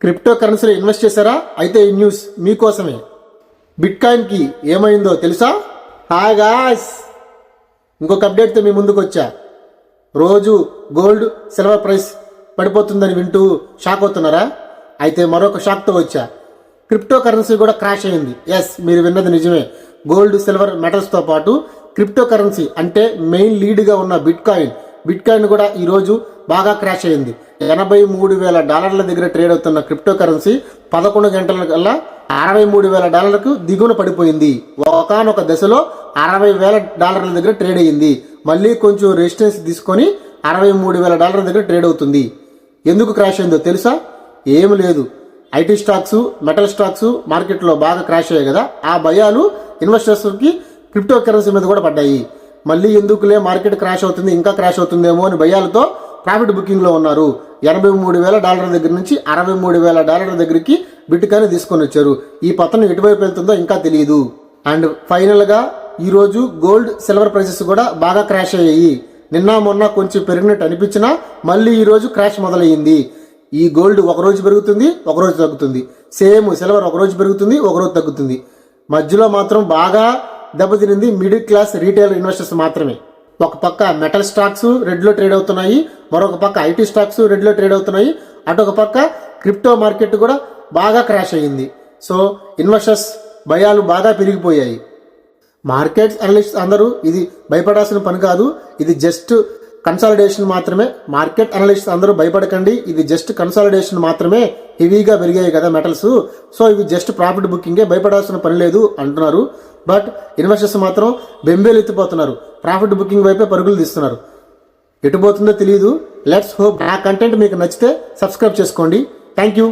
Crypto కరెన్సీలో invest చేశారా? అయితే ఈ న్యూస్ మీకోసమే. బిట్కాయిన్కి ఏమైందో తెలుసా? హాయ్ గాయ్స్, ఇంకొక అప్డేట్తో మీ ముందుకు వచ్చా. రోజు గోల్డ్ సిల్వర్ ప్రైస్ పడిపోతుందని వింటూ షాక్ అవుతున్నారా? అయితే మరొక షాక్తో వచ్చా. క్రిప్టో కరెన్సీ కూడా క్రాష్ అయింది. ఎస్, మీరు విన్నది నిజమే. గోల్డ్ సిల్వర్ మెటల్స్తో పాటు క్రిప్టో కరెన్సీ అంటే మెయిన్ లీడ్గా ఉన్న బిట్కాయిన్ కూడా ఈరోజు బాగా క్రాష్ అయింది. $83,000 దగ్గర ట్రేడ్ అవుతున్న క్రిప్టో కరెన్సీ 11 గంటల కల్లా $63,000 దిగువన పడిపోయింది. ఒకానొక దశలో $60,000 దగ్గర ట్రేడ్ అయ్యింది. మళ్ళీ కొంచెం రెసిస్టెన్స్ తీసుకొని $63,000 దగ్గర ట్రేడ్ అవుతుంది. ఎందుకు క్రాష్ అయిందో తెలుసా? ఏమి లేదు, ఐటీ స్టాక్స్, మెటల్ స్టాక్స్ మార్కెట్లో బాగా క్రాష్ అయ్యాయి కదా, ఆ భయాలు ఇన్వెస్టర్స్కి క్రిప్టో కరెన్సీ మీద కూడా పడ్డాయి. మళ్ళీ ఎందుకులే మార్కెట్ క్రాష్ అవుతుంది, ఇంకా క్రాష్ అవుతుందేమో అని భయాలతో ప్రాఫిట్ బుకింగ్లో ఉన్నారు. $83,000 దగ్గర నుంచి $63,000 దగ్గరికి బిట్కాయిన్ తీసుకొని వచ్చారు. ఈ పతనం ఎటువైపు వెళ్తుందో ఇంకా తెలియదు. అండ్ ఫైనల్గా ఈరోజు గోల్డ్ సిల్వర్ ప్రైసెస్ కూడా బాగా క్రాష్ అయ్యాయి. నిన్న మొన్న కొంచెం పెరిగినట్టు అనిపించినా మళ్ళీ ఈరోజు క్రాష్ మొదలయ్యింది. ఈ గోల్డ్ ఒకరోజు పెరుగుతుంది, ఒకరోజు తగ్గుతుంది. సేమ్ సిల్వర్ ఒకరోజు పెరుగుతుంది, ఒకరోజు తగ్గుతుంది. మధ్యలో మాత్రం బాగా దెబ్బతినింది మిడిల్ క్లాస్ రీటైల్ ఇన్వెస్టర్స్ మాత్రమే. ఒక పక్క మెటల్ స్టాక్స్ రెడ్లో ట్రేడ్ అవుతున్నాయి, మరొక పక్క ఐటీ స్టాక్స్ రెడ్లో ట్రేడ్ అవుతున్నాయి, అటొక పక్క క్రిప్టో మార్కెట్ కూడా బాగా క్రాష్ అయ్యింది. సో ఇన్వెస్టర్స్ భయాలు బాగా పెరిగిపోయాయి. మార్కెట్స్ అనలిస్ట్స్ అందరూ ఇది భయపడాల్సిన పని కాదు, ఇది జస్ట్ కన్సాలిడేషన్ మాత్రమే. మార్కెట్ అనలిస్ట్స్ అందరూ భయపడకండి, ఇది జస్ట్ కన్సాలిడేషన్ మాత్రమే. హెవీగా పెరిగాయి కదా మెటల్స్, సో ఇవి జస్ట్ ప్రాఫిట్ బుకింగే, భయపడాల్సిన పని లేదు అంటున్నారు. బట్ ఇన్వెస్టర్స్ మాత్రం బెంబేలు ఎత్తిపోతున్నారు, ప్రాఫిట్ బుకింగ్ వైపే పరుగులు తీస్తున్నారు. ఎటుపోతుందో తెలియదు. Let's hope. నా కంటెంట్ మీకు నచ్చితే సబ్స్క్రైబ్ చేసుకోండి. Thank you.